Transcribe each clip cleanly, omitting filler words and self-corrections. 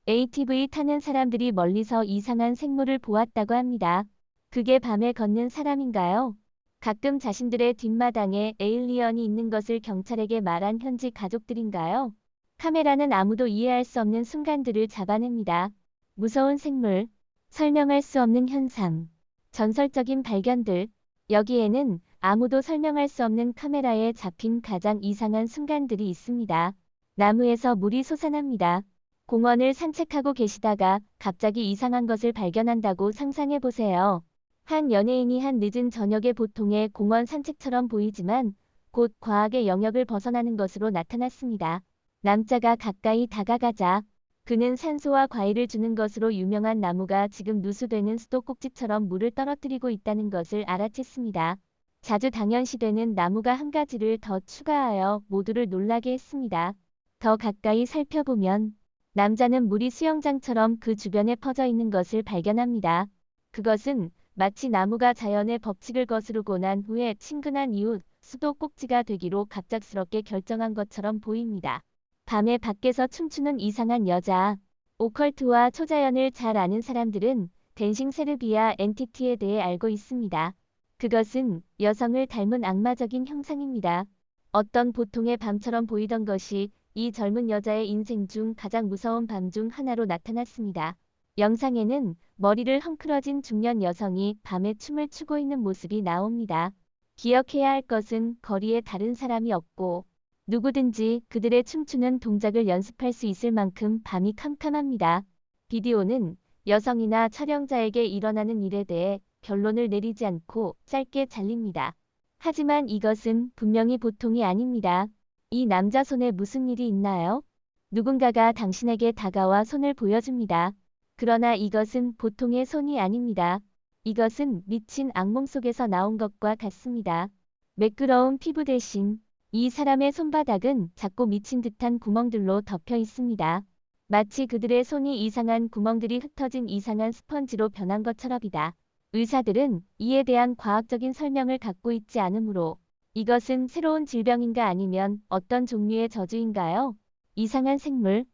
ATV 타는 사람들이 멀리서 이상한 생물을 보았다고 합니다. 그게 밤에 걷는 사람인가요? 가끔 자신들의 뒷마당에 에일리언이 있는 것을 경찰에게 말한 현지 가족들인가요? 카메라는 아무도 이해할 수 없는 순간들을 잡아냅니다. 무서운 생물, 설명할 수 없는 현상, 전설적인 발견들. 여기에는 아무도 설명할 수 없는 카메라에 잡힌 가장 이상한 순간들이 있습니다. 나무에서 물이 솟아납니다. 공원을 산책하고 계시다가 갑자기 이상한 것을 발견한다고 상상해 보세요. 한 연예인이 한 늦은 저녁에 보통의 공원 산책처럼 보이지만 곧 과학의 영역을 벗어나는 것으로 나타났습니다. 남자가 가까이 다가가자 그는 산소와 과일을 주는 것으로 유명한 나무가 지금 누수되는 수도꼭지처럼 물을 떨어뜨리고 있다는 것을 알아챘습니다. 자주 당연시되는 나무가 한 가지를 더 추가하여 모두를 놀라게 했습니다. 더 가까이 살펴보면 남자는 물이 수영장처럼 그 주변에 퍼져 있는 것을 발견합니다. 그것은 마치 나무가 자연의 법칙을 거스르고 난 후에 친근한 이웃, 수도꼭지가 되기로 갑작스럽게 결정한 것처럼 보입니다. 밤에 밖에서 춤추는 이상한 여자. 오컬트와 초자연을 잘 아는 사람들은 댄싱 세르비아 엔티티에 대해 알고 있습니다. 그것은 여성을 닮은 악마적인 형상입니다. 어떤 보통의 밤처럼 보이던 것이 이 젊은 여자의 인생 중 가장 무서운 밤 중 하나로 나타났습니다. 영상에는 머리를 헝클어진 중년 여성이 밤에 춤을 추고 있는 모습이 나옵니다. 기억해야 할 것은 거리에 다른 사람이 없고 누구든지 그들의 춤추는 동작을 연습할 수 있을 만큼 밤이 캄캄합니다. 비디오는 여성이나 촬영자에게 일어나는 일에 대해 결론을 내리지 않고 짧게 잘립니다. 하지만 이것은 분명히 보통이 아닙니다. 이 남자 손에 무슨 일이 있나요? 누군가가 당신에게 다가와 손을 보여줍니다. 그러나 이것은 보통의 손이 아닙니다. 이것은 미친 악몽 속에서 나온 것과 같습니다. 매끄러운 피부 대신 이 사람의 손바닥은 작고 미친 듯한 구멍들로 덮여 있습니다. 마치 그들의 손이 이상한 구멍들이 흩어진 이상한 스펀지로 변한 것처럼이다. 의사들은 이에 대한 과학적인 설명을 갖고 있지 않으므로 이것은 새로운 질병인가 아니면 어떤 종류의 저주인가요? 이상한 생물.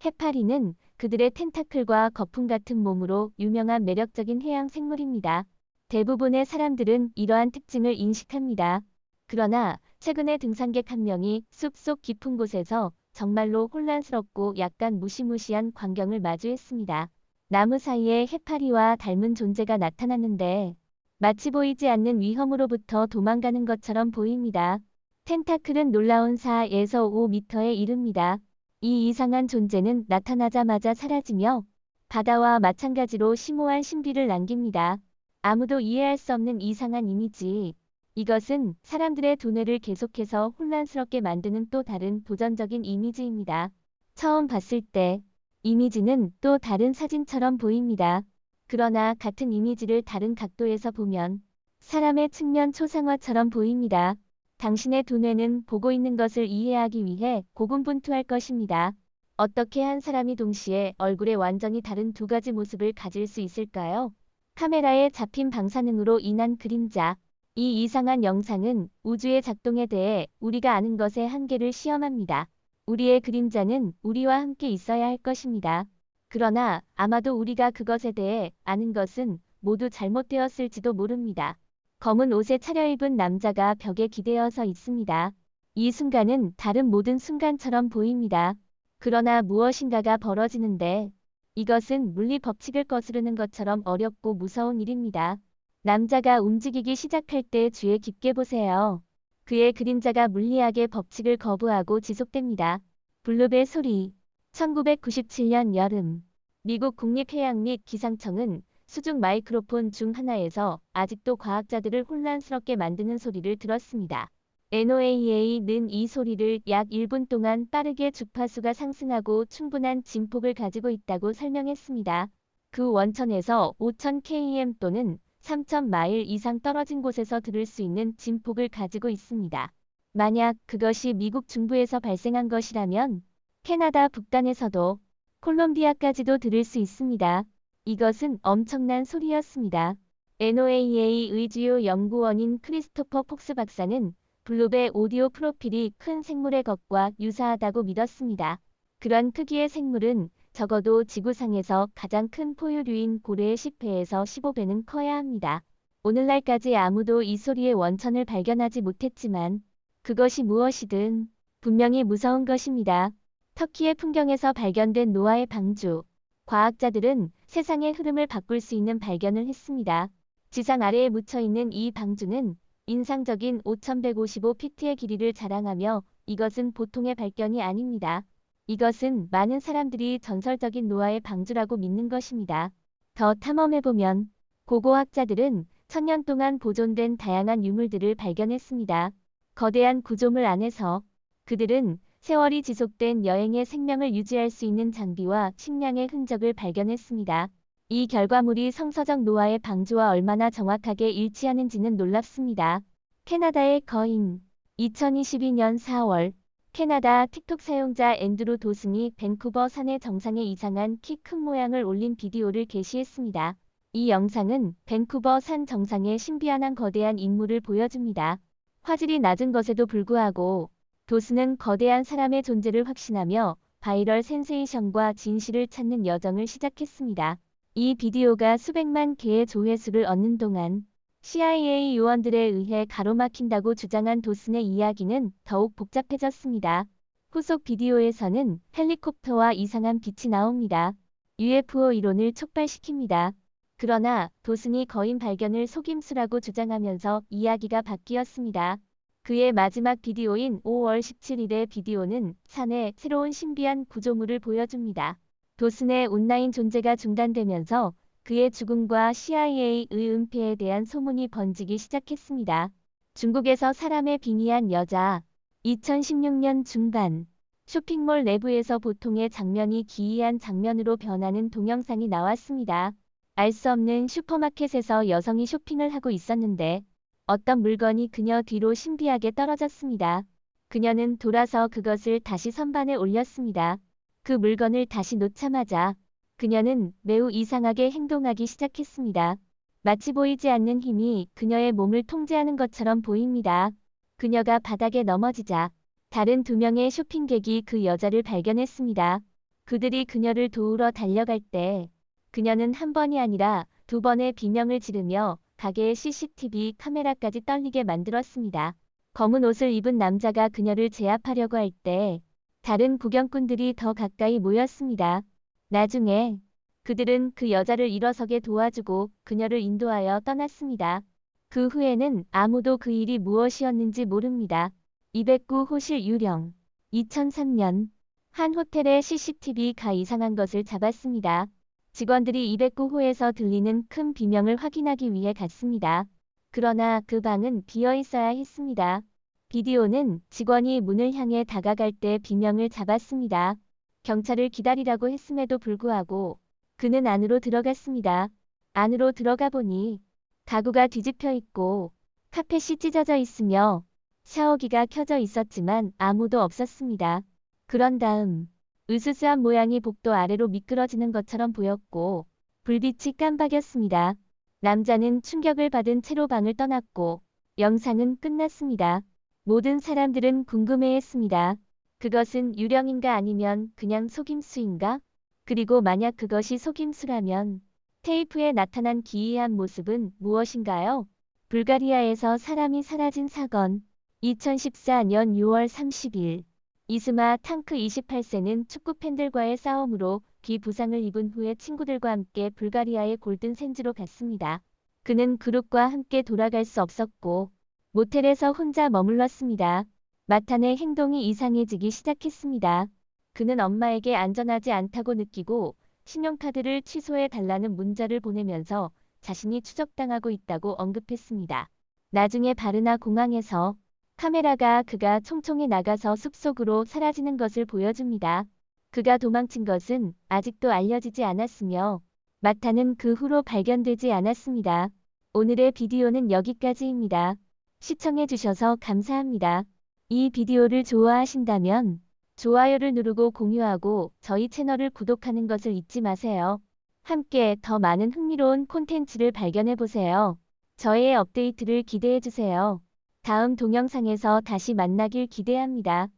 해파리는 그들의 텐타클과 거품 같은 몸으로 유명한 매력적인 해양 생물입니다. 대부분의 사람들은 이러한 특징을 인식합니다. 그러나 최근에 등산객 한 명이 숲속 깊은 곳에서 정말로 혼란스럽고 약간 무시무시한 광경을 마주했습니다. 나무 사이에 해파리와 닮은 존재가 나타났는데 마치 보이지 않는 위험으로부터 도망가는 것처럼 보입니다. 텐타클은 놀라운 4에서 5m에 이릅니다. 이 이상한 존재는 나타나자마자 사라지며 바다와 마찬가지로 심오한 신비를 남깁니다. 아무도 이해할 수 없는 이상한 이미지. 이것은 사람들의 두뇌를 계속해서 혼란스럽게 만드는 또 다른 도전적인 이미지입니다. 처음 봤을 때 이미지는 또 다른 사진처럼 보입니다. 그러나 같은 이미지를 다른 각도에서 보면 사람의 측면 초상화처럼 보입니다. 당신의 두뇌는 보고 있는 것을 이해하기 위해 고군분투할 것입니다. 어떻게 한 사람이 동시에 얼굴에 완전히 다른 두 가지 모습을 가질 수 있을까요? 카메라에 잡힌 방사능으로 인한 그림자. 이 이상한 영상은 우주의 작동에 대해 우리가 아는 것의 한계를 시험합니다. 우리의 그림자는 우리와 함께 있어야 할 것입니다. 그러나 아마도 우리가 그것에 대해 아는 것은 모두 잘못되었을지도 모릅니다. 검은 옷에 차려입은 남자가 벽에 기대어 서 있습니다. 이 순간은 다른 모든 순간처럼 보입니다. 그러나 무엇인가가 벌어지는데 이것은 물리 법칙을 거스르는 것처럼 어렵고 무서운 일입니다. 남자가 움직이기 시작할 때 주의 깊게 보세요. 그의 그림자가 물리학의 법칙을 거부하고 지속됩니다. 블루벨 소리. 1997년 여름. 미국 국립해양 및 기상청은 수중 마이크로폰 중 하나에서 아직도 과학자들을 혼란스럽게 만드는 소리를 들었습니다. NOAA는 이 소리를 약 1분 동안 빠르게 주파수가 상승하고 충분한 진폭을 가지고 있다고 설명했습니다. 그 원천에서 5000km 또는 3000마일 이상 떨어진 곳에서 들을 수 있는 진폭을 가지고 있습니다. 만약 그것이 미국 중부에서 발생한 것이라면 캐나다 북단에서도 콜롬비아까지도 들을 수 있습니다. 이것은 엄청난 소리였습니다. NOAA의 주요 연구원인 크리스토퍼 폭스 박사는 블루벨 오디오 프로필이 큰 생물의 것과 유사하다고 믿었습니다. 그런 크기의 생물은 적어도 지구상에서 가장 큰 포유류인 고래의 10배에서 15배는 커야 합니다. 오늘날까지 아무도 이 소리의 원천을 발견하지 못했지만 그것이 무엇이든 분명히 무서운 것입니다. 터키의 풍경에서 발견된 노아의 방주. 과학자들은 세상의 흐름을 바꿀 수 있는 발견을 했습니다. 지상 아래에 묻혀있는 이 방주는 인상적인 5155피트의 길이를 자랑하며 이것은 보통의 발견이 아닙니다. 이것은 많은 사람들이 전설적인 노아의 방주라고 믿는 것입니다. 더 탐험해보면 고고학자들은 1000년 동안 보존된 다양한 유물들을 발견했습니다. 거대한 구조물 안에서 그들은 세월이 지속된 여행의 생명을 유지할 수 있는 장비와 식량의 흔적을 발견했습니다. 이 결과물이 성서적 노아의 방주와 얼마나 정확하게 일치하는지는 놀랍습니다. 캐나다의 거인. 2022년 4월 캐나다 틱톡 사용자 앤드루 도슨이 밴쿠버 산의 정상에 이상한 키 큰 모양을 올린 비디오를 게시했습니다. 이 영상은 밴쿠버 산 정상의 신비한 거대한 인물을 보여줍니다. 화질이 낮은 것에도 불구하고 도슨은 거대한 사람의 존재를 확신하며 바이럴 센세이션과 진실을 찾는 여정을 시작했습니다. 이 비디오가 수백만 개의 조회수를 얻는 동안 CIA 요원들에 의해 가로막힌다고 주장한 도슨의 이야기는 더욱 복잡해졌습니다. 후속 비디오에서는 헬리콥터와 이상한 빛이 나옵니다. UFO 이론을 촉발시킵니다. 그러나 도슨이 거인 발견을 속임수라고 주장하면서 이야기가 바뀌었습니다. 그의 마지막 비디오인 5월 17일의 비디오는 산의 새로운 신비한 구조물을 보여줍니다. 도슨의 온라인 존재가 중단되면서 그의 죽음과 CIA의 은폐에 대한 소문이 번지기 시작했습니다. 중국에서 사람의 빙의한 여자. 2016년 중반 쇼핑몰 내부에서 보통의 장면이 기이한 장면으로 변하는 동영상이 나왔습니다. 알 수 없는 슈퍼마켓에서 여성이 쇼핑을 하고 있었는데 어떤 물건이 그녀 뒤로 신비하게 떨어졌습니다. 그녀는 돌아서 그것을 다시 선반에 올렸습니다. 그 물건을 다시 놓자마자 그녀는 매우 이상하게 행동하기 시작했습니다. 마치 보이지 않는 힘이 그녀의 몸을 통제하는 것처럼 보입니다. 그녀가 바닥에 넘어지자 다른 2명의 쇼핑객이 그 여자를 발견했습니다. 그들이 그녀를 도우러 달려갈 때 그녀는 한 번이 아니라 2번의 비명을 지르며 가게의 CCTV 카메라까지 떨리게 만들었습니다. 검은 옷을 입은 남자가 그녀를 제압하려고 할 때 다른 구경꾼들이 더 가까이 모였습니다. 나중에 그들은 그 여자를 일어서게 도와주고 그녀를 인도하여 떠났습니다. 그 후에는 아무도 그 일이 무엇이었는지 모릅니다. 209호실 유령. 2003년 한 호텔의 CCTV가 이상한 것을 잡았습니다. 직원들이 209호에서 들리는 큰 비명을 확인하기 위해 갔습니다. 그러나 그 방은 비어 있어야 했습니다. 비디오는 직원이 문을 향해 다가갈 때 비명을 잡았습니다. 경찰을 기다리라고 했음에도 불구하고 그는 안으로 들어갔습니다. 안으로 들어가 보니 가구가 뒤집혀 있고 카펫이 찢어져 있으며 샤워기가 켜져 있었지만 아무도 없었습니다. 그런 다음 으스스한 모양이 복도 아래로 미끄러지는 것처럼 보였고 불빛이 깜박였습니다. 남자는 충격을 받은 채로 방을 떠났고 영상은 끝났습니다. 모든 사람들은 궁금해했습니다. 그것은 유령인가 아니면 그냥 속임수인가? 그리고 만약 그것이 속임수라면 테이프에 나타난 기이한 모습은 무엇인가요? 불가리아에서 사람이 사라진 사건. 2014년 6월 30일 이스마 탕크 28세는 축구 팬들과의 싸움으로 귀 부상을 입은 후에 친구들과 함께 불가리아의 골든 샌즈로 갔습니다. 그는 그룹과 함께 돌아갈 수 없었고 모텔에서 혼자 머물렀습니다. 마탄의 행동이 이상해지기 시작했습니다. 그는 엄마에게 안전하지 않다고 느끼고 신용카드를 취소해 달라는 문자를 보내면서 자신이 추적당하고 있다고 언급했습니다. 나중에 바르나 공항에서 카메라가 그가 총총에 나가서 숲속으로 사라지는 것을 보여줍니다. 그가 도망친 것은 아직도 알려지지 않았으며 마탄은 그 후로 발견되지 않았습니다. 오늘의 비디오는 여기까지입니다. 시청해주셔서 감사합니다. 이 비디오를 좋아하신다면 좋아요를 누르고 공유하고 저희 채널을 구독하는 것을 잊지 마세요. 함께 더 많은 흥미로운 콘텐츠를 발견해보세요. 저의 업데이트를 기대해주세요. 다음 동영상에서 다시 만나길 기대합니다.